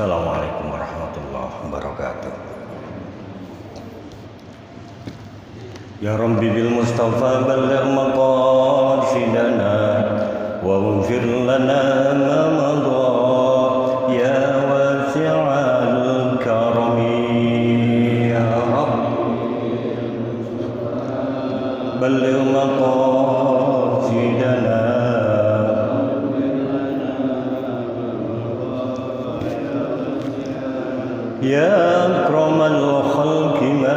Assalamualaikum warahmatullahi wabarakatuh. Ya Rabbi bil Mustafa balligh maqasidana waghfir lana ma madha ya wasi'al karami ya Rabbi balligh maqasidana ya akramal khalqi ma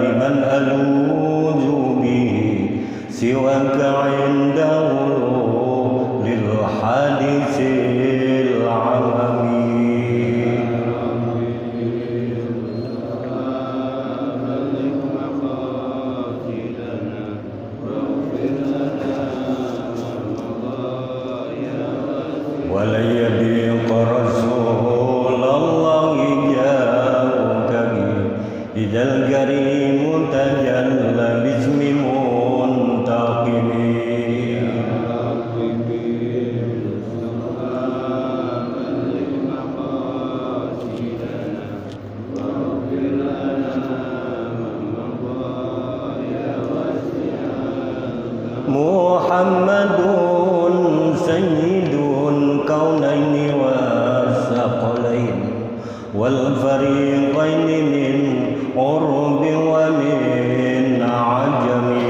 liman aluzu bihi siwaka indahu lil hadisil alami wala yabiqa Rasulullah idal karim tajalla bismi muntaqimi Muhammadun sayyidun kaunaini wa saqalain wal fariqaini min urbi wa min ajami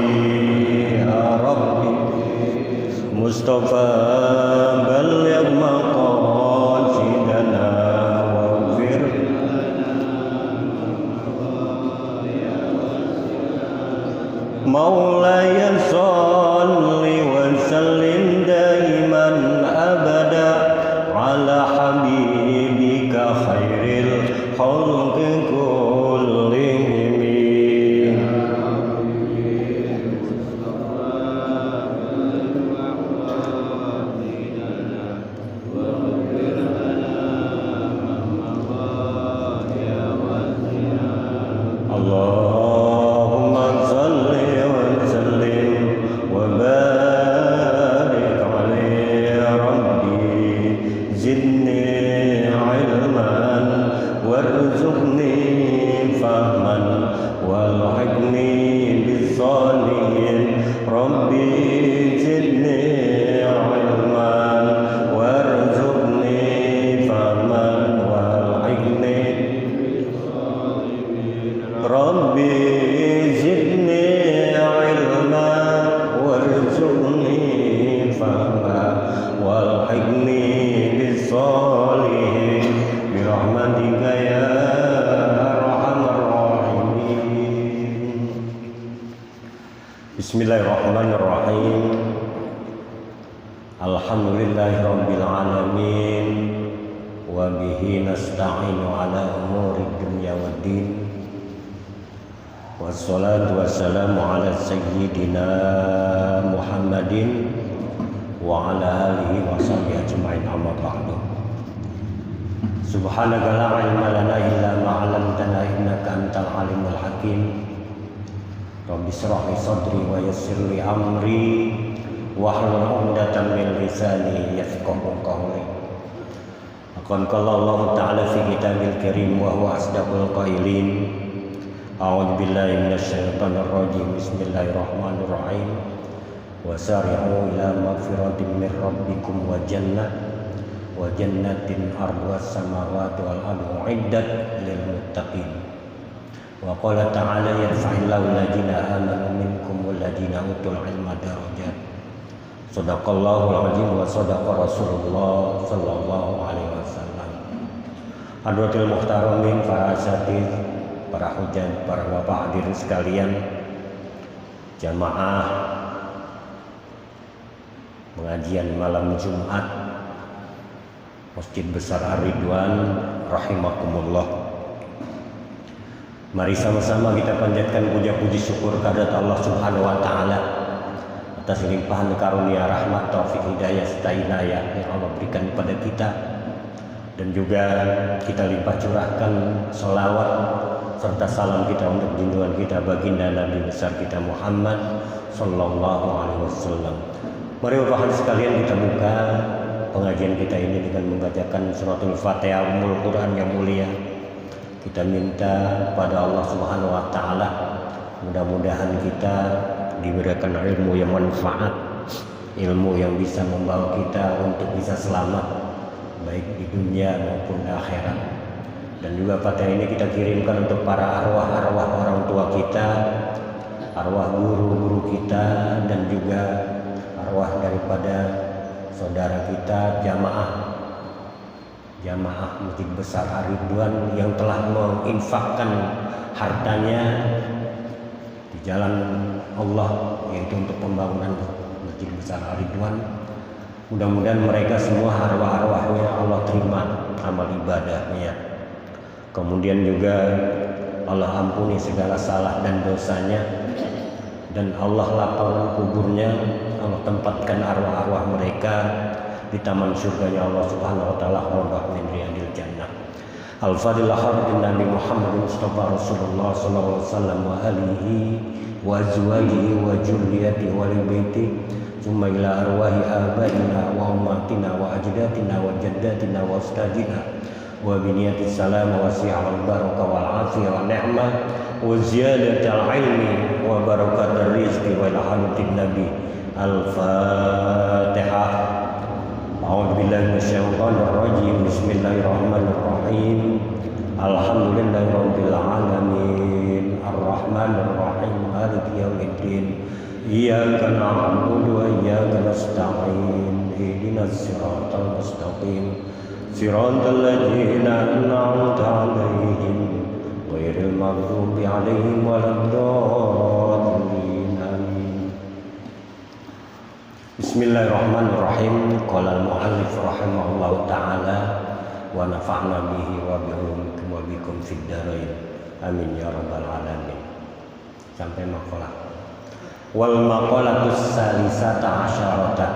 ya Rabbi Mustafa balligh maqasidana waghfir Maulaya salli wa sallim daiman abada ala habibika khairil khalqi kullihim Allahumma salli wa sallim wa barik alaihi Rabbi zidni ilman warzuqni fahman walhiqni bis-salihin Rabbi zidni ilman warzuqni fahman walhiqni Rabbi zidni ilman warzuqni fahman walhiqni bis-salihin birahmatika ya arhamar rahimin. Bismillahirrahmanirrahim. Alhamdulillahirabbil alamin wa bihi nasta'inu ala umuri dunya waddin. Wassalatu wassalamu ala sayyidina Muhammadin wa ala alihi wa sahbihi ajma'in amma ba'du. Subhanaka la ilma lana illa ma 'allamtana innaka antal alimul hakim. Rabbi shrah li sadri wa yassir li amri wahlul 'uqdatam min lisani yafqahu qawli. Aqan qala Allah ta'ala fi kitabil karim wa huwa asdaqul qailin. A'udzu billahi minasy syaithanir rajim. Bismillahirrahmanirrahim. Wasari'u ila magfiratin min rabbikum wa jannatin arduhas samawati wal ardu uiddat lil muttaqin. Wa qala ta'ala yarfa'illahu alladziina aamanu minkum wal ladziina utul 'ilma darajat. Shadaqallahul 'azim wa shadaqa Rasulullah sallallahu alaihi wasallam. Hadratul muhtaramin para asatidz, para hujjah, para bapak hadirin sekalian, jamaah pengajian malam Jumat Masjid Besar Ar-Ridwan rahimakumullah. Mari sama-sama kita panjatkan puja puji syukur kehadirat Allah Subhanahu wa taala atas limpahan karunia rahmat taufik hidayah serta inayah yang Allah berikan kepada kita, dan juga kita limpah curahkan selawat serta salam kita untuk junjungan kita baginda Nabi besar kita Muhammad sallallahu alaihi wasallam. Mari Bapak sekalian kita buka pengajian kita ini dengan membacakan suratul Fatihah Ummul Quran yang mulia. Kita minta kepada Allah Subhanahu wa taala mudah-mudahan kita diberikan ilmu yang manfaat, ilmu yang bisa membawa kita untuk bisa selamat baik di dunia maupun di akhirat. Dan juga Fatihah ini kita kirimkan untuk para arwah-arwah orang tua kita, arwah guru-guru kita, dan juga arwah daripada saudara kita jamaah Masjid Besar Ar-Ridwan yang telah menginfakkan hartanya di jalan Allah, yaitu untuk pembangunan Masjid Besar Ar-Ridwan. Mudah-mudahan mereka semua arwah-arwahnya Allah terima amal ibadahnya. Kemudian juga Allah ampuni segala salah dan dosanya, dan Allah lapangkan kuburnya, Allah tempatkan arwah-arwah mereka di taman surganya Allah Subhanahu wa taala, rawdah min riyadil jannah. Al-Fadilah Habibin Nabi Muhammad Mustafa Rasulullah sallallahu alaihi wasallam wa alihi wa azwajihi wa dzurriyyatihi wa li baiti summa ila arwahi abaina wa ummatina wa ajdatina wa jaddatina wa ustadina wa biniyati salam wa wasi'al barakah wal afiyah wa ni'mah wa ziyadatal ilmi wa barakatar rizqi wa ilhamatin nabi. Al-Fatihah. A'udzu billahi minasyaitonir rajim. Bismillahirrahmanirrahim. Alhamdulillahirabbil alamin. Arrahmanir rahim. Maliki yaumiddin. Iyyaka na'budu wa iyyaka nasta'in. Ihdinas siratal mustaqim. Siratal ladzina an'amta 'alaihim ghairil maghdubi 'alaihim waladdallin. Amin. Bismillahirrahmanirrahim. Qala al-mu'allif rahimahullahu ta'ala wa nafa'na bihi wa bikum fid dharain. Amin ya rabbal alamin. Sampai maqalah. Wal maqalatus salisata asyarata.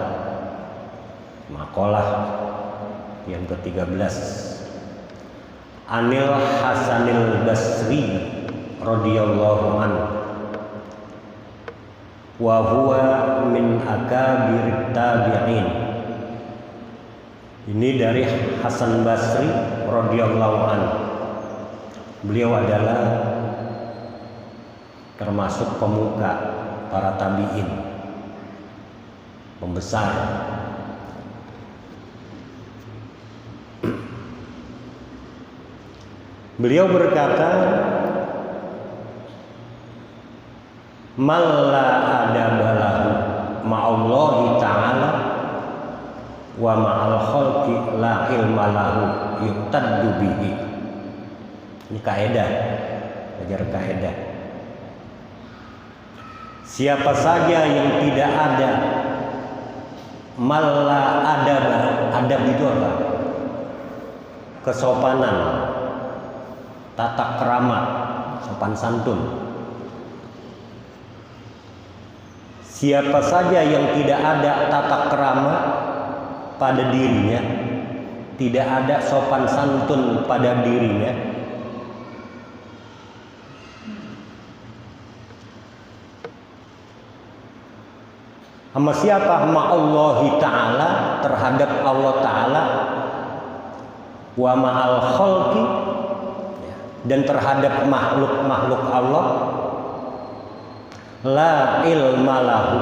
Maqalah yang ke-13. Anil Hasanil Basri radhiyallahu anhu wa huwa min akabirit tabi'in. Ini dari Hasan Basri radhiyallahu anhu. Beliau adalah termasuk pemuka para tabi'in, pembesar. Beliau berkata, "Malla adabalahu ma'allahi ta'ala wa ma'al khalqi la ilma lahu yuqtaddu bihi." Ini kaidah, belajar kaidah. Siapa saja yang tidak ada malla adab, adab itu apa? Kesopanan, tata krama, sopan santun. Siapa saja yang tidak ada tata krama pada dirinya, tidak ada sopan santun pada dirinya, sama siapa? Ma'allahi ta'ala, terhadap Allah ta'ala, wa ma'al khalqi, dan terhadap makhluk-makhluk Allah, la ilma lahu,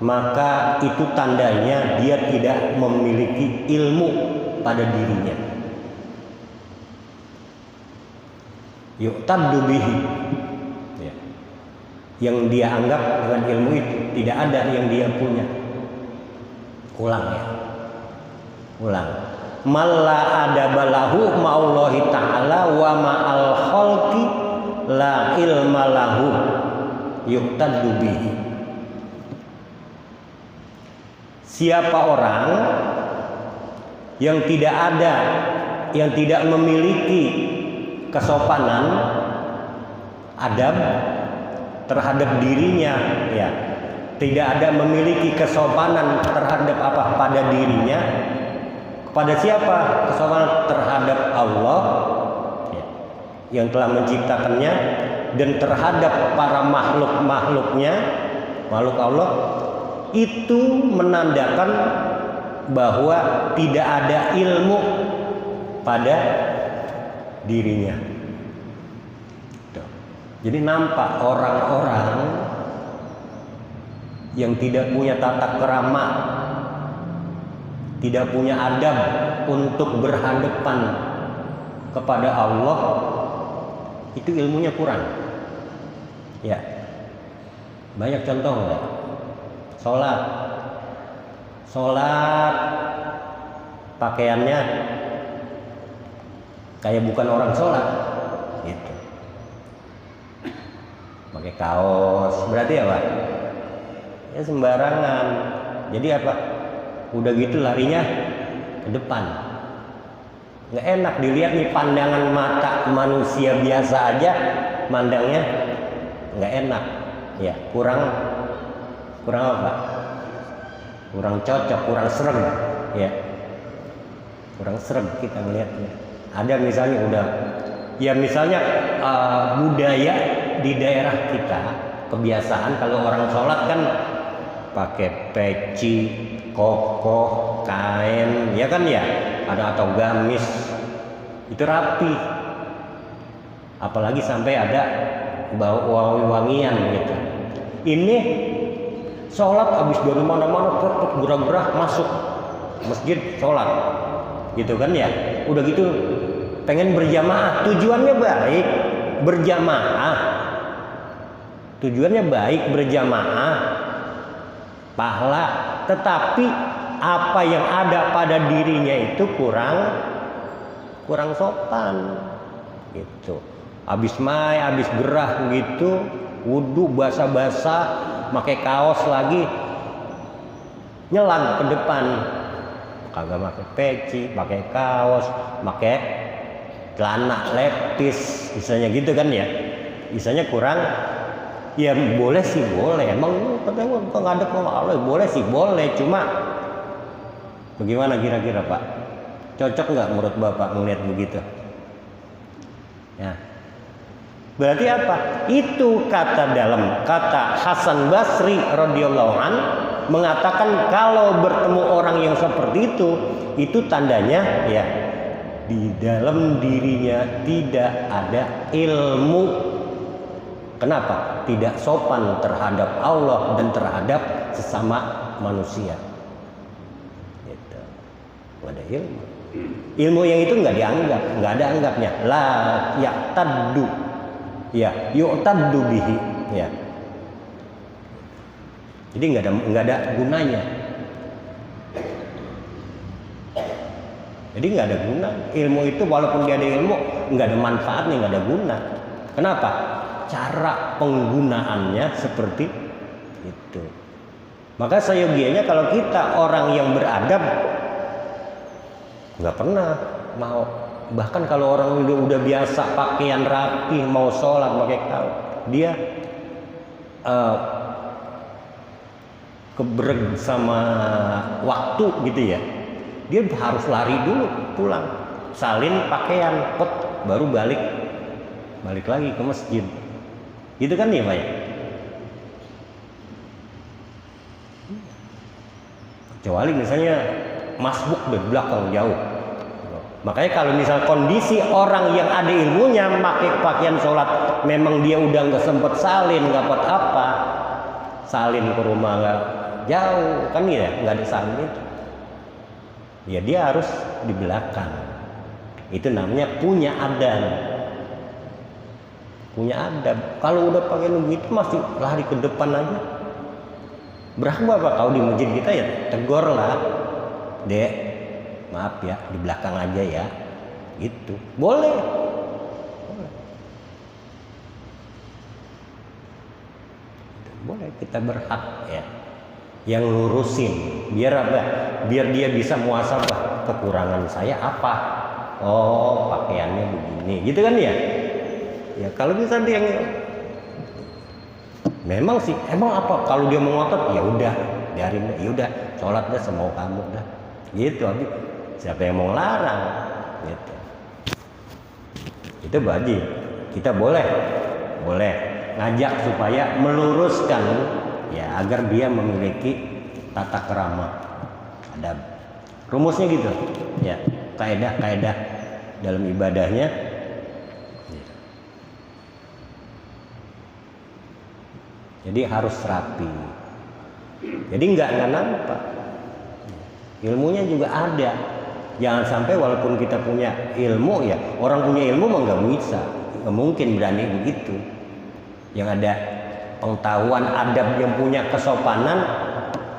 maka itu tandanya dia tidak memiliki ilmu pada dirinya. Yuqtaddu bihi, ya. Yang dia anggap dengan ilmu itu tidak ada yang dia punya. Ulang ya, ulang. Malla adabalahu ma'allahi ta'ala wa ma'al khalqi la ilma lahu yuqtaddu bihi. Siapa orang yang tidak ada, yang tidak memiliki kesopanan, adab terhadap dirinya, ya, tidak ada memiliki kesopanan terhadap apa pada dirinya. Pada siapa kesopanan? Terhadap Allah, ya, yang telah menciptakannya, dan terhadap para makhluk-makhluknya, makhluk Allah. Itu menandakan bahwa tidak ada ilmu pada dirinya. Tuh. Jadi nampak orang-orang yang tidak punya tata krama, tidak punya adab untuk berhadapan kepada Allah, itu ilmunya kurang. Ya, banyak contoh nggak? Sholat pakaiannya kayak bukan orang sholat, gitu. Pakai kaos, berarti apa? Ya sembarangan. Jadi apa? Udah gitu larinya ke depan. Nggak enak dilihat nih, pandangan mata manusia biasa aja mandangnya nggak enak. Ya kurang apa? Kurang cocok, kurang serem. Ya kurang serem kita melihatnya. Ada misalnya misalnya budaya di daerah kita, kebiasaan kalau orang sholat kan pakai peci, koko, kain, ya kan ya, ada atau gamis, itu rapi. Apalagi sampai ada bau wangi-wangian gitu. Ini sholat habis dari mana-mana, gerah-gerah masuk masjid sholat, gitu kan ya. Udah gitu pengen berjamaah, tujuannya baik berjamaah, pahala, tetapi apa yang ada pada dirinya itu kurang sopan gitu. Habis gerah gitu, wudu basah-basah, pakai kaos lagi, nyelang ke depan, kagak pakai peci, pakai kaos, pakai celana lepis, misalnya gitu kan ya. Misalnya kurang. Ya boleh sih, boleh. Emang katanya ngadep sama Allah, boleh sih, boleh. Cuma bagaimana kira-kira Pak? Cocok nggak menurut Bapak melihat begitu? Ya. Berarti apa? Itu dalam kata Hasan Basri radhiyallahu an mengatakan kalau bertemu orang yang seperti itu tandanya ya di dalam dirinya tidak ada ilmu. Kenapa? Tidak sopan terhadap Allah dan terhadap sesama manusia. Gitu. Nggak ada ilmu. Ilmu yang itu nggak dianggap, nggak ada anggapnya. La ya'taddu, ya yu'taddu bihi, ya. Jadi nggak ada gunanya. Jadi nggak ada guna. Ilmu itu walaupun dia ada ilmu, nggak ada manfaatnya, nggak ada guna. Kenapa? Cara penggunaannya seperti itu. Maka seyogianya kalau kita orang yang beradab, nggak pernah mau, bahkan kalau orang udah biasa pakaian rapi, mau sholat pakai kaos, dia kebreg sama waktu gitu ya, dia harus lari dulu pulang, salin pakaian, baru balik lagi ke masjid. Gitu kan ya Pak ya? Kecuali misalnya masbuk dari belakang jauh. Makanya kalau misal kondisi orang yang ada ilmunya pakai pakaian sholat, memang dia udah nggak sempet salin, nggak dapat apa, salin ke rumah nggak jauh kan ya, nggak ada salin itu. Ya dia harus di belakang. Itu namanya punya adab. Kalau udah pakai begitu masih lari ke depan aja. Berapa Pak kalau di masjid kita ya tegur lah, Dek, maaf ya di belakang aja ya, gitu. Boleh. Boleh, kita berhak ya. Yang lurusin, biar apa? Biar dia bisa muhasabah, kekurangan saya apa? Oh pakaiannya begini, gitu kan ya? Ya kalau misalnya yang memang sih, emang apa kalau dia mau ngotot, ya udah biarin, ya udah sholat dah semau kamu dah, gitu. Habis siapa yang mau larang, gitu. Itu wajib. Kita boleh ngajak supaya meluruskan ya agar dia memiliki tata krama, adab. Rumusnya gitu ya, kaidah dalam ibadahnya. Jadi harus rapi. Jadi nggak nampak. Ilmunya juga ada. Jangan sampai walaupun kita punya ilmu ya, orang punya ilmu mah nggak bisa, nggak mungkin berani begitu. Yang ada pengetahuan adab yang punya kesopanan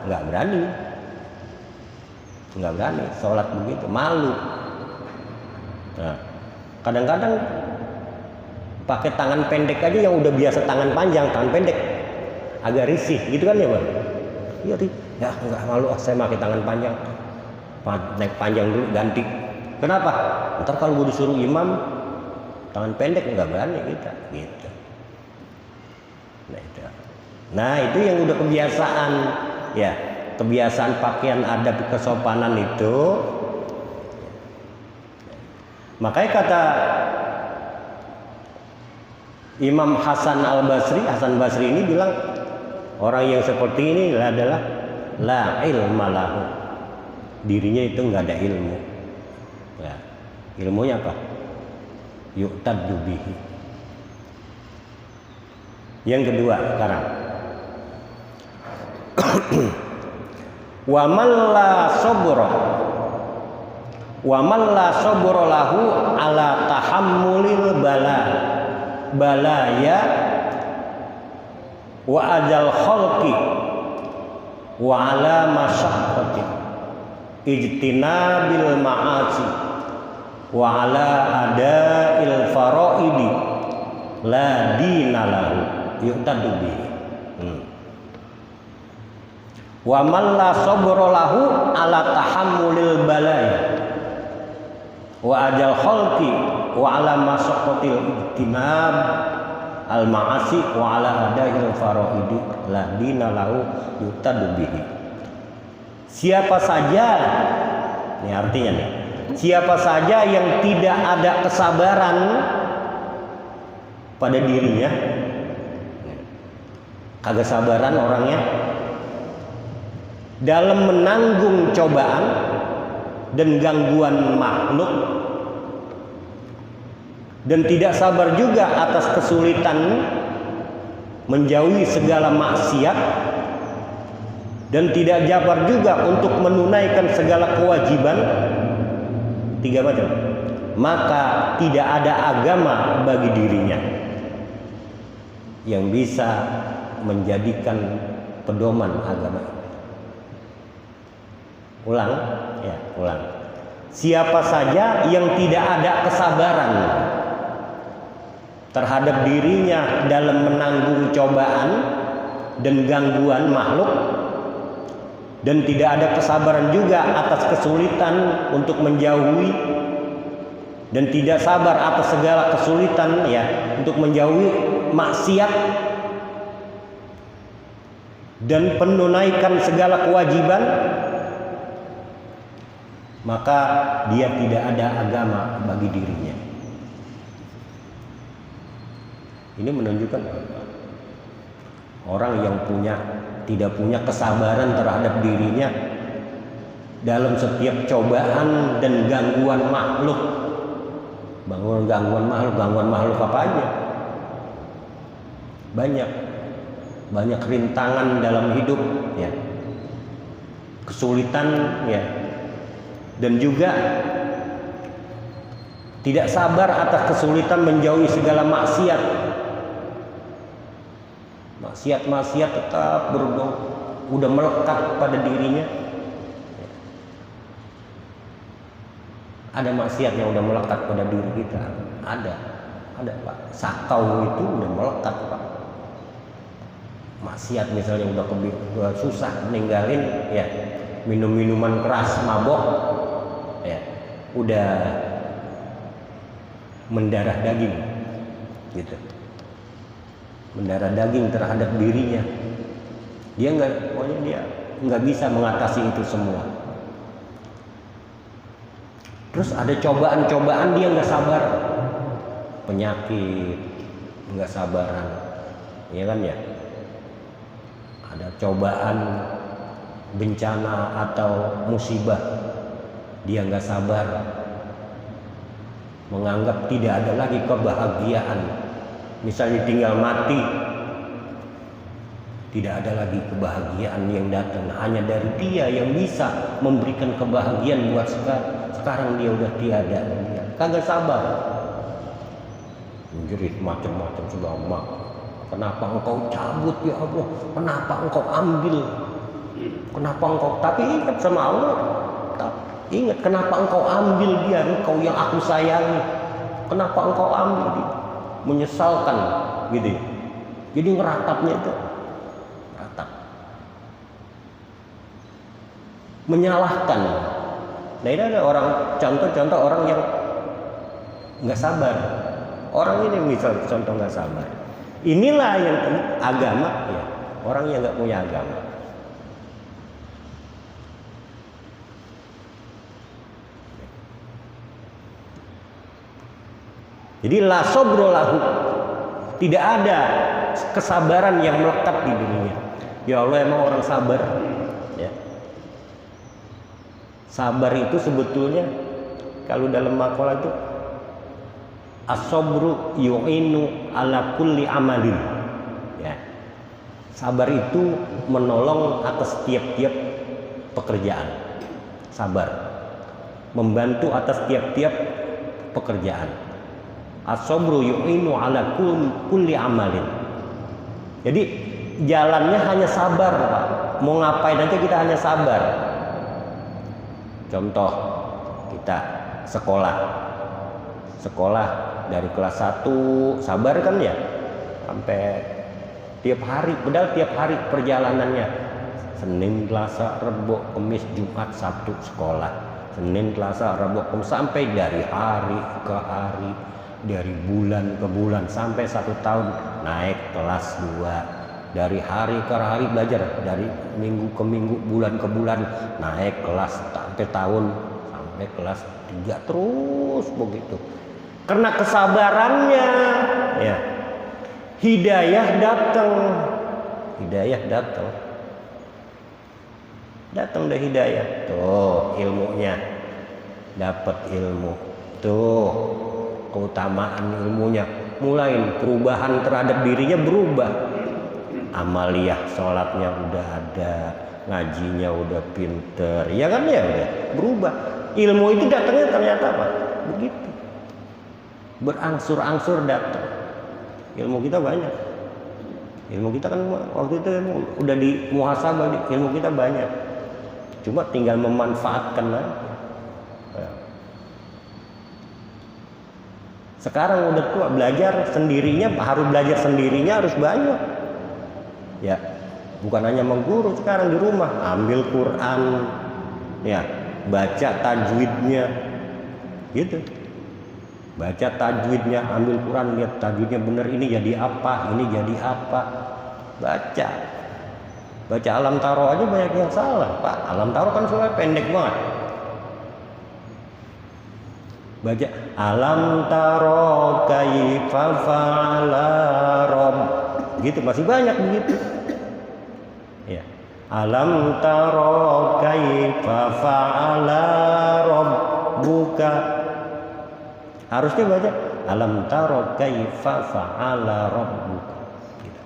nggak berani, sholat begitu, malu. Nah, kadang-kadang pakai tangan pendek aja yang udah biasa tangan panjang, tangan pendek agak risih gitu kan ya Bang? Iya ya nggak malu, saya pakai tangan panjang. Naik panjang dulu ganti. Kenapa? Ntar kalau gue disuruh imam tangan pendek nggak berani kita gitu. Nah itu yang udah kebiasaan ya, kebiasaan pakaian adab kesopanan itu. Makanya kata Imam Hasan Basri ini bilang orang yang seperti ini adalah la ilma lahu, dirinya itu nggak ada ilmu ya. Ilmunya apa? Yu'taddu bihi. Yang kedua sekarang wa man la sabra lahu ala tahammulil balaya wa ajal khalqi wa ala masyaqqati ijtinabil ma'asi wa ala ada'il faraidi la dinalahu yu'tadu bihi. Wa man la sabra lahu ala tahammulil balaya wa ajal khalqi wa ala masyaqqatil ijtinab al ma'asi wa ala ada'il faraidi la dinalahu yu'tadu bihi. Siapa saja, ini artinya nih, siapa saja yang tidak ada kesabaran pada dirinya, kagak sabaran orangnya dalam menanggung cobaan dan gangguan makhluk, dan tidak sabar juga atas kesulitan menjauhi segala maksiat, dan tidak sabar juga untuk menunaikan segala kewajiban, 3 macam, maka tidak ada agama bagi dirinya yang bisa menjadikan pedoman agama. Ulang. Siapa saja yang tidak ada kesabaran terhadap dirinya dalam menanggung cobaan dan gangguan makhluk, dan tidak ada kesabaran juga atas kesulitan untuk menjauhi, dan tidak sabar atas segala kesulitan ya untuk menjauhi maksiat dan menunaikan segala kewajiban, maka dia tidak ada agama bagi dirinya. Ini menunjukkan orang yang tidak punya kesabaran terhadap dirinya dalam setiap cobaan dan gangguan makhluk. Gangguan makhluk apa aja? Banyak rintangan dalam hidup ya. Kesulitan ya. Dan juga tidak sabar atas kesulitan menjauhi segala maksiat. Maksiat tetap udah melekat pada dirinya. Ada maksiat yang udah melekat pada diri kita. Ada Pak. Sakau itu udah melekat Pak. Maksiat misalnya udah susah ninggalin ya, minum minuman keras, mabok ya, udah mendarah daging gitu, mendarah daging terhadap dirinya. Dia nggak bisa mengatasi itu semua. Terus ada cobaan-cobaan dia nggak sabar, penyakit, nggak sabaran, ya kan ya. Ada cobaan, bencana atau musibah Dia nggak sabar, menganggap tidak ada lagi kebahagiaan. Misalnya tinggal mati, tidak ada lagi kebahagiaan yang datang. Hanya dari dia yang bisa memberikan kebahagiaan buat sekarang dia udah tiada. Dia kagak sabar, menjerit macam-macam segala. Kenapa engkau cabut ya Allah? Kenapa engkau ambil? Kenapa engkau? Tapi ingat sama Allah. Ingat kenapa engkau ambil dia? Engkau yang aku sayangi. Kenapa engkau ambil dia? Menyesalkan gitu ya. Jadi ngeratapnya itu ratap. Menyalahkan. Nah ini ada orang, contoh-contoh orang yang nggak sabar. Orang ini misal contoh nggak sabar. Inilah yang agama ya. Orang yang nggak punya agama. Jadi la sabra lahu, tidak ada kesabaran yang melekat di dirinya. Ya Allah, emang orang sabar ya. Sabar itu sebetulnya kalau dalam makalah itu as-sabru yu'inu ala kulli amalin ya. Sabar itu menolong atas tiap-tiap pekerjaan. Sabar membantu atas tiap-tiap pekerjaan. As-sabru yu'inu ala kulli amalin. Jadi jalannya hanya sabar, Pak. Mau ngapain aja kita hanya sabar. Contoh, kita sekolah dari kelas 1 sabar kan ya, sampai tiap hari, padahal tiap hari perjalanannya Senin, Selasa, Rabu, Kamis, Jumat, Sabtu sekolah. Senin, Selasa, Rabu, Kamis, sampai dari hari ke hari, dari bulan ke bulan, sampai 1 tahun naik kelas 2. Dari hari ke hari belajar, dari minggu ke minggu, bulan ke bulan, naik kelas sampai tahun, sampai kelas 3, terus begitu. Karena kesabarannya ya, hidayah datang deh hidayah. Tuh ilmunya, dapat ilmu. Tuh keutamaan ilmunya, mulai perubahan terhadap dirinya berubah. Amaliyah sholatnya udah ada, ngajinya udah pinter, ya kan ya, udah berubah. Ilmu itu datangnya ternyata apa? Begitu, berangsur-angsur datang. Ilmu kita banyak. Ilmu kita kan waktu itu udah di muhasabah, ilmu kita banyak. Cuma tinggal memanfaatkan aja. Sekarang udah tua, belajar sendirinya, harus banyak. Ya, bukan hanya mengguru, sekarang di rumah ambil Quran, ya, baca tajwidnya, gitu. Baca tajwidnya, ambil Quran, lihat tajwidnya bener, ini jadi apa, baca alam taro aja banyak yang salah, Pak. Alam taro kan soalnya pendek banget. Baca alam taro kaifa fa'ala rabb, gitu, masih banyak begitu ya. Alam taro kaifa fa'ala rabbuka, harusnya baca alam taro kaifa fa'ala rabbuka gitu.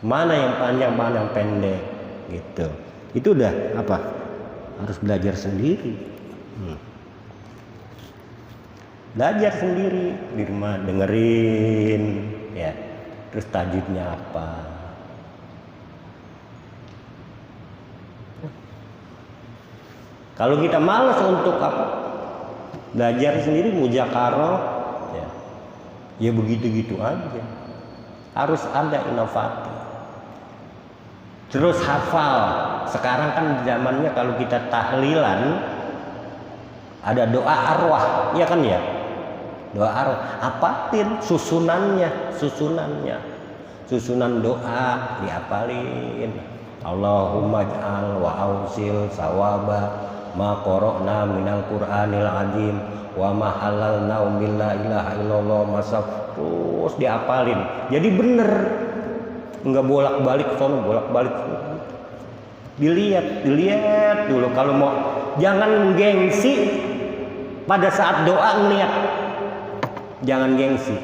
Mana yang panjang, mana yang pendek gitu. Itu udah apa, harus belajar sendiri. Belajar sendiri di rumah, dengerin ya, terus tajwidnya apa. Kalau kita malas untuk apa, belajar sendiri, mujakarah ya begitu-gitu aja. Harus ada inovasi. Terus hafal. Sekarang kan zamannya kalau kita tahlilan ada doa arwah, ya kan ya? Doa arwah, apatin susunan doa diapalin. Allahumma ja'al wa ausil sawaba ma qara'na minal Qur'anil azim wa ma halalna min la ilaha illallah masaf, terus diapalin. Jadi bener, enggak bolak-balik sono, bolak-balik. Dilihat dulu, kalau mau Jangan gengsi pada saat doa ngeliat. Jangan gengsi.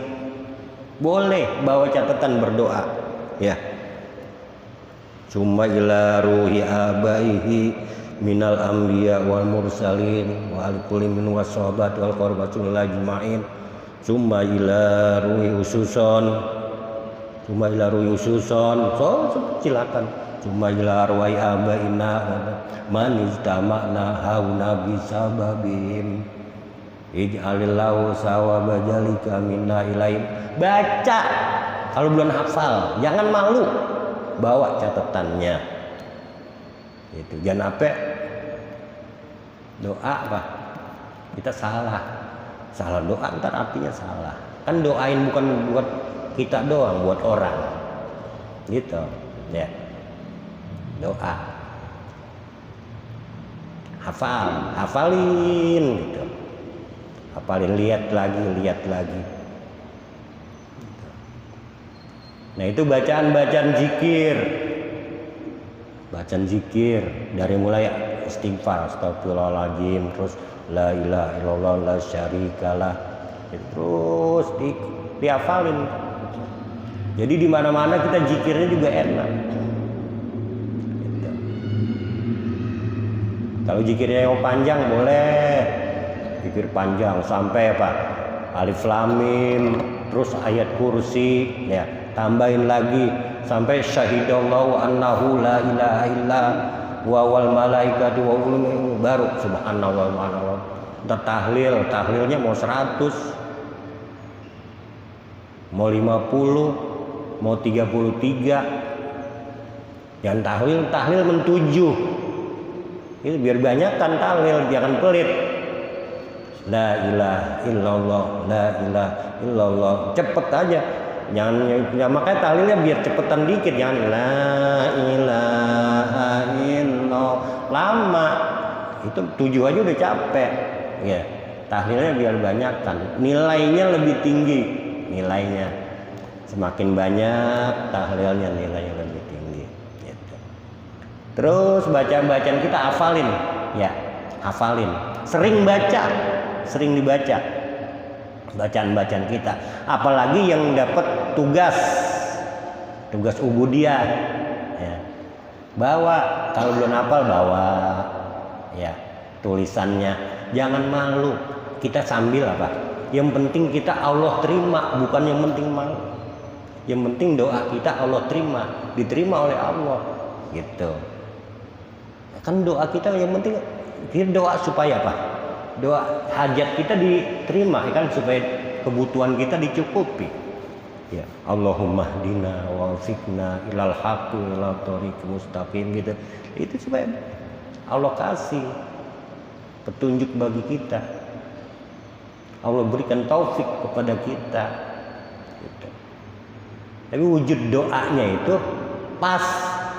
Boleh bawa catatan berdoa, ya. Summa ila ruhi abaihi minal anbiya wal mursalin wa al kulli min washabat wal qarbatul ajmain. Summa ila ruhi ususon. Summa ila ruhi ususon. Silakan. Summa ila arwai abaina man istama'na hauna bisababihim. Ij'alillahu sawaba jalika minna ilaihim. Baca kalau belum hafal, jangan malu, bawa catatannya. Itu jangan apa doa apa kita salah doa ntar artinya salah. Kan doain bukan buat kita doang, buat orang. Gitu ya. Doa hafalin gitu. Hafalin, lihat lagi. Nah itu bacaan zikir. Bacaan zikir dari mulai istighfar, astagfirullahaladzim, terus la ilaha illallah la syarikalah, terus dihafalin. Jadi di mana-mana kita zikirnya juga enak. Gitu. Kalau zikirnya yang panjang boleh. Zikir panjang sampai apa? Alif lam mim, terus ayat kursi, ya. Tambahin lagi sampai syahidallahu annahu la ilaha illa wa wal malaikatu wa ulul, baru subhanallah subhanallah. Tahlilnya mau 100, mau 50, mau 33. Yang tahlil mentujuh. Itu biar banyak kan tahlil, jangan pelit. La ilaha illallah, la ilaha illallah, cepet aja. Jangan ya, makanya tahlilnya biar cepetan dikit, jangan la ilaha illallah lama. Itu 7 aja udah capek. Ya, tahlilnya biar banyak kan. Nilainya lebih tinggi. Nilainya semakin banyak tahlilnya, nilainya lebih tinggi. Gitu. Terus bacaan kita hafalin, ya, hafalin. Sering dibaca bacaan kita, apalagi yang dapat tugas ubudiyah, ya. Bawa, kalau belum hafal bawa, ya, tulisannya. Jangan malu, kita sambil apa? Yang penting kita Allah terima, bukan yang penting malu. Yang penting doa kita Allah terima, diterima oleh Allah, gitu. Kan doa kita yang penting kita doa supaya apa? Doa hajat kita diterima, kan, supaya kebutuhan kita dicukupi. Ya, Allahumma hdina wa fikna ilal haqqi ilal thoriq mustaqim, gitu. Itu supaya Allah kasih petunjuk bagi kita. Allah berikan taufik kepada kita. Gitu. Tapi wujud doanya itu pas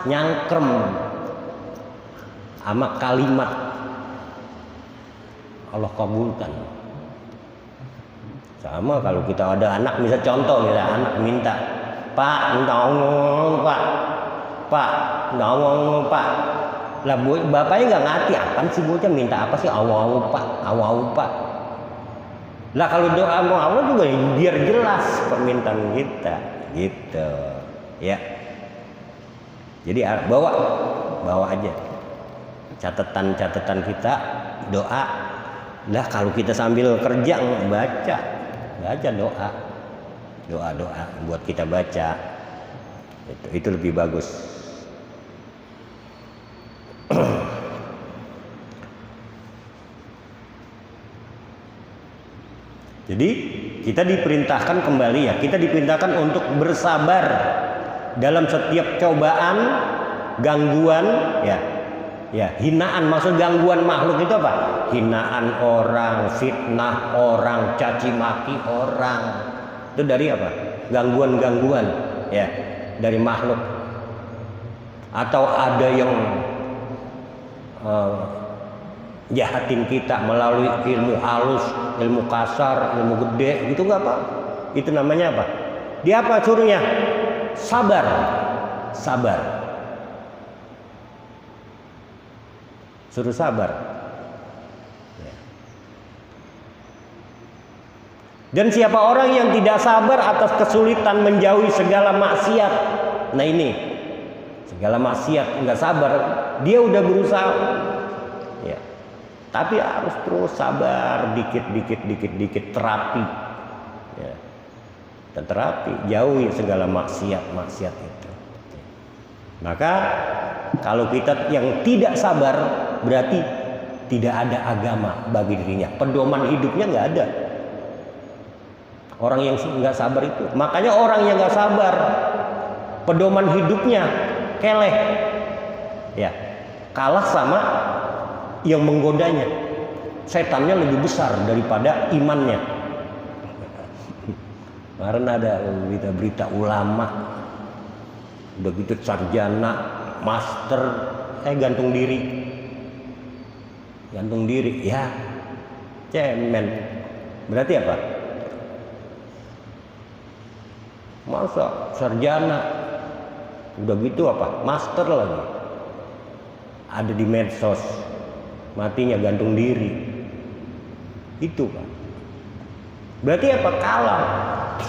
nyangkrem sama kalimat Allah kabulkan. Sama kalau kita ada anak, misal contoh, anak minta, Pak, minta ngomong, Pak, ngomong, Pak. Lah bapaknya nggak ngerti, apaan sih bocah minta apa sih, awu Pak. Lah kalau doa mau Allah juga biar jelas permintaan kita, gitu, ya. Jadi bawa aja catatan kita, doa. Lah kalau kita sambil kerja baca doa buat kita baca, itu lebih bagus. Jadi kita diperintahkan kembali, ya, kita diperintahkan untuk bersabar dalam setiap cobaan, gangguan, ya. Ya, hinaan, maksud gangguan makhluk itu apa? Hinaan orang, fitnah orang, caci maki orang. Itu dari apa? Gangguan-gangguan, ya, dari makhluk. Atau ada yang jahatin kita melalui ilmu halus, ilmu kasar, ilmu gede, gitu nggak apa? Itu namanya apa? Dia apa suruhnya? Sabar. Suruh sabar. Dan siapa orang yang tidak sabar atas kesulitan menjauhi segala maksiat. Nah ini, segala maksiat, nggak sabar, dia udah berusaha. Ya. Tapi harus terus sabar, dikit terapi. Ya. Dan terapi, jauhi segala maksiat itu. Maka kalau kita yang tidak sabar, berarti tidak ada agama bagi dirinya. Pedoman hidupnya nggak ada. Orang yang nggak sabar itu, makanya orang yang nggak sabar, pedoman hidupnya keleh, ya, kalah sama yang menggodanya. Setannya lebih besar daripada imannya. Karena ada berita-berita ulama, udah gitu sarjana, master, gantung diri, ya, cemen. Berarti apa? Masa sarjana udah gitu apa? Master lagi. Ada di medsos. Matinya gantung diri. Itu kan. Berarti apa? Kalah.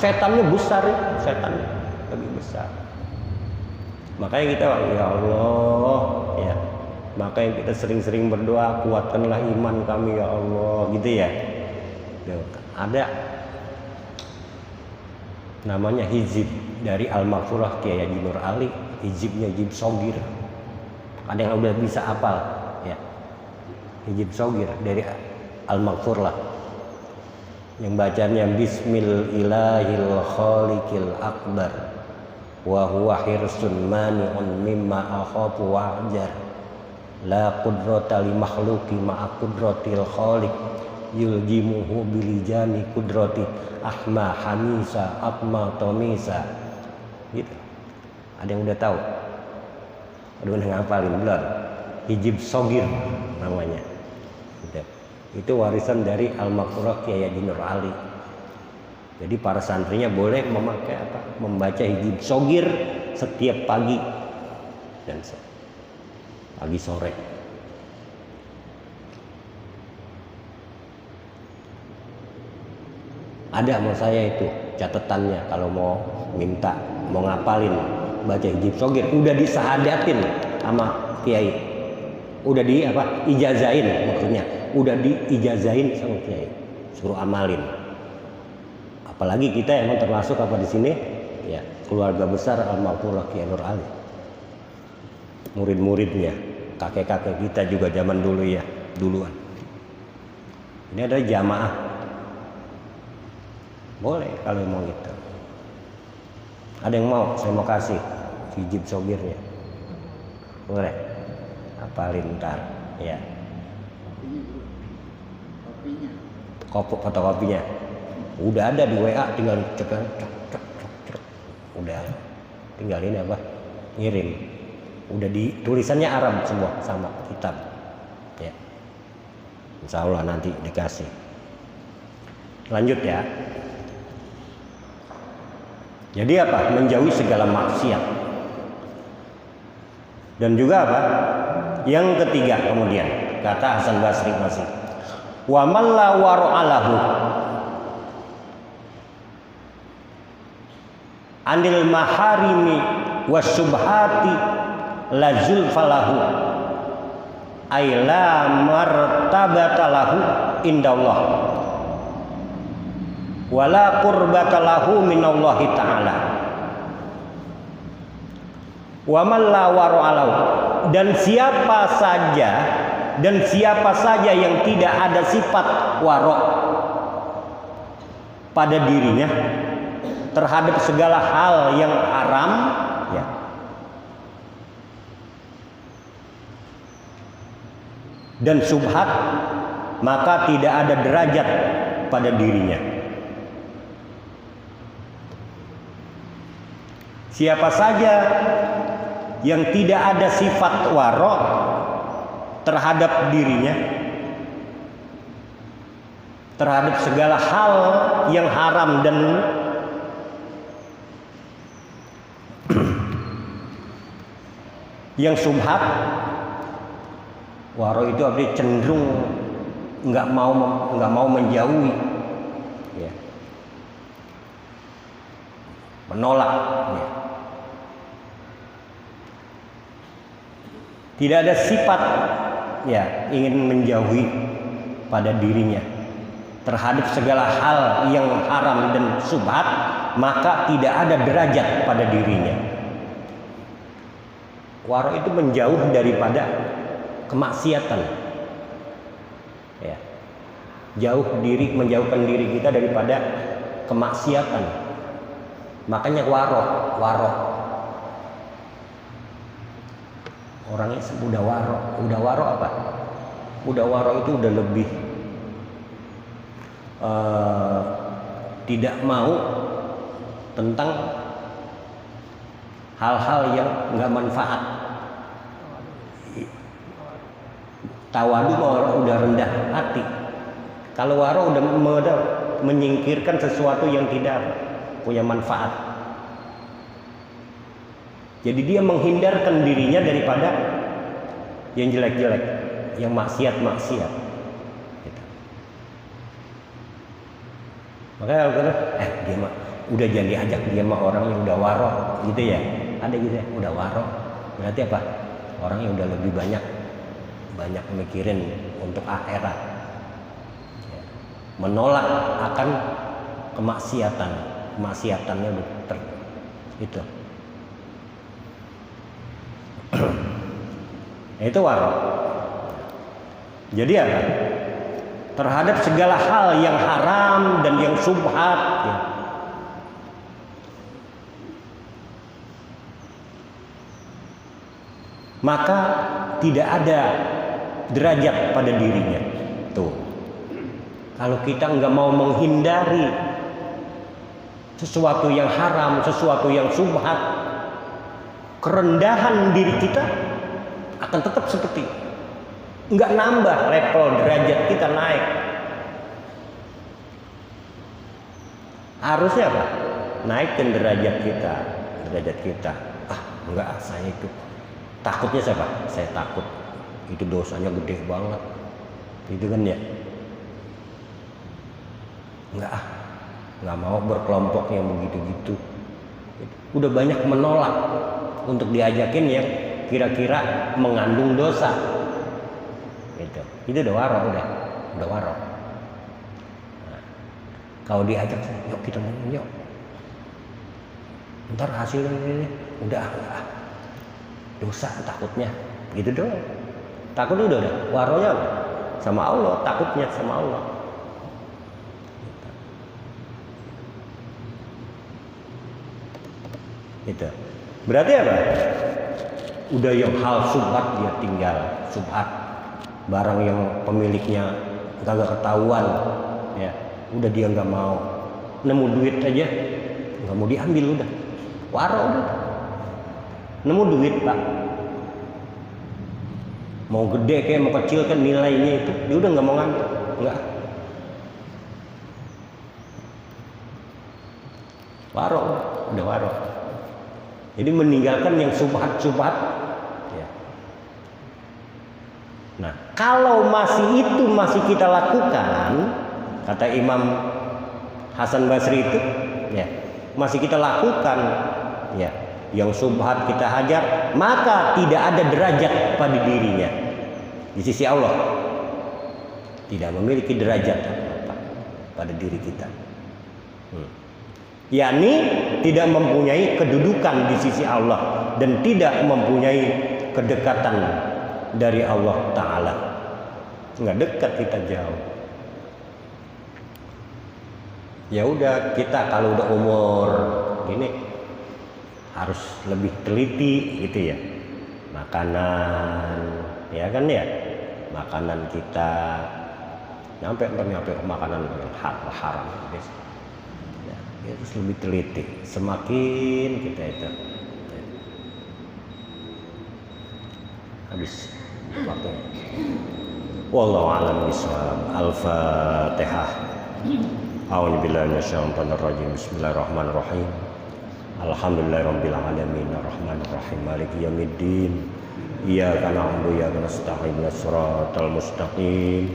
Setannya besar, setannya lebih besar. Makanya kita, ya Allah, ya. Makanya kita sering-sering berdoa, kuatkanlah iman kami ya Allah, gitu ya. Ada namanya hizib dari Al-Maghfurah Kiai Haji Nur Ali, hizibnya Hizib Shogir. Ada yang udah bisa hafal ya, Hizib Shogir dari Al-Maghfurah yang bacanya Bismillahil Khaliqil Akbar wa huwa hirsun mani'un mimma akhafu wa'jar la qudrata li makhluqi ma'a qudratil khaliq yuljimuhu bilijani kudrati ahma hamisa akma tomisa, gitu. Ada yang udah tahu? Ada yang ngapalin belum? Hizib Shogir namanya. Itu warisan dari Al-Maghfurah Kiai Haji Nur Ali. Jadi para santrinya boleh memakai apa? Membaca Hizib Shogir setiap pagi dan pagi sore. Ada sama saya itu catatannya, kalau mau minta, mau ngapalin baca Hizib Shogir, udah disahadatin sama kiai, udah di apa, ijazain, maksudnya udah diijazain sama kiai, suruh amalin. Apalagi kita emang termasuk apa di sini ya, keluarga besar Al-Maghfurah Kiai Nur Ali, murid-muridnya, kakek-kakek kita juga zaman dulu ya, duluan. Ini adalah jamaah. Boleh kalau mau gitu. Ada yang mau? Saya mau kasih Hizib Shogirnya. Boleh? Apalin ntar ya. Fotokopinya. Udah ada di WA, tinggal cek. Udah. Tinggal ini apa? Ngirim. Udah di tulisannya Arab semua sama kitab. Ya. Insya Allah nanti dikasih. Lanjut ya. Jadi apa? Menjauhi segala maksiat. Dan juga apa? Yang ketiga kemudian kata Hasan Basri masih, wa man la wara'alahu anil maharimi wasyubhati la zulfalahu ay la martabata lahu indallah wala qurbata lahu minallahi ta'ala. Wa man la wara'alahu, dan siapa saja yang tidak ada sifat waro pada dirinya terhadap segala hal yang haram ya, dan subhat, maka tidak ada derajat pada dirinya. Siapa saja yang tidak ada sifat waro terhadap dirinya, terhadap segala hal yang haram dan yang subhat, waro itu artinya cenderung nggak mau menjauhi, ya. menolak. Ya. Tidak ada sifat ya ingin menjauhi pada dirinya terhadap segala hal yang haram dan subhat, maka tidak ada derajat pada dirinya. Waro itu menjauh daripada kemaksiatan. Ya. Menjauhkan diri kita daripada kemaksiatan. Makanya waro. Orangnya udah waro apa? Udah waro itu udah lebih tidak mau tentang hal-hal yang nggak manfaat. Tawadu udah rendah hati. Kalau waro udah menyingkirkan sesuatu yang tidak punya manfaat. Jadi dia menghindarkan dirinya daripada yang jelek-jelek, yang maksiat-maksiat. Gitu. Makanya kalau dia mah udah jadi ajak dia mah orang yang udah waro, gitu ya. Ada gitu ya, udah waro. Berarti apa? Orang yang udah lebih banyak mikirin untuk akhirat. Ya. Menolak akan kemaksiatannya itu. Itu waro. Jadi apa? Terhadap segala hal yang haram dan yang subhat, ya. Maka tidak ada derajat pada dirinya. Tuh. Kalau kita nggak mau menghindari sesuatu yang haram, sesuatu yang subhat, kerendahan diri kita akan tetap seperti nggak nambah level derajat kita naik. Harusnya apa? Naikkan derajat kita. Enggak, saya itu takutnya siapa? Saya takut itu dosanya gede banget. Itu kan ya. Nggak mau berkelompok yang begitu-gitu. Udah banyak menolak untuk diajakin yang kira-kira mengandung dosa. Itu udah waro, udah waro. Nah, kalau diajak, yuk kita ngomong yuk. Ntar hasilnya ini udah dosa takutnya, gitu doang. Takut udah waronya apa? Sama Allah, takutnya sama Allah. Itu berarti apa? Udah yang hal subhat dia tinggal, subhat, barang yang pemiliknya kagak ketahuan, ya udah dia nggak mau, nemu duit aja nggak mau diambil, udah waro, udah nemu duit pak, mau gede kayak mau kecil kan nilainya itu dia udah nggak mau ngambil, nggak, waro, udah waro. Jadi meninggalkan yang subhat. Ya. Nah, kalau masih kita lakukan, kata Imam Hasan Basri itu, ya, masih kita lakukan, ya, yang subhat kita hajar, maka tidak ada derajat pada dirinya di sisi Allah. Tidak memiliki derajat apa pada diri kita. yakni tidak mempunyai kedudukan di sisi Allah dan tidak mempunyai kedekatan dari Allah Ta'ala. Nggak dekat, kita jauh. Ya udah, kita kalau udah umur gini harus lebih teliti gitu ya, makanan, ya kan ya, makanan kita nyampe makanan yang haram ya, harus lebih teliti. Semakin kita itu habis waktunya. Wallahu a'lam bishawab. Al-Fatihah. A'udzu billahi minasyaitonir rajim. Bismillahirrahmanirrahim. Alhamdulillahirabbil alamin arrahmanir rahim maliki yaumiddin. Iyyaka na'budu wa iyyaka nasta'in shiratal mustaqim.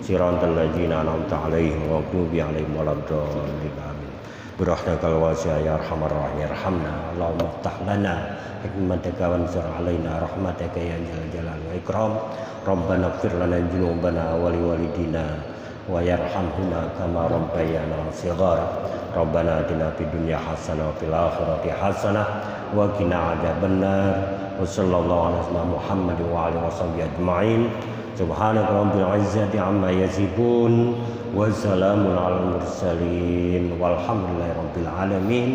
Shiratal ladzina an'amta 'alaihim ghairil maghdubi 'alaihim waladdallin. Amin. برحمتك الواسعة يا أرحم الراحمين ارحمنا اللهم افتح لنا حكمتك وانزل علينا رحمتك يا ذا الجلال والإكرام ربنا اغفر لنا ذنوبنا ولوالدينا ويرحمهما كما ربيانا صغارا ربنا آتنا في الدنيا حسنة وفي الآخرة حسنة وقنا عذاب النار وصلى الله على سيدنا محمد وعلى آله وصحبه أجمعين سبحانك رب العزة عما يصفون وسلام على المرسلين والحمد لله رب العالمين.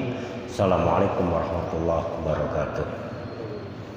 Assalamualaikum warahmatullahi wabarakatuh.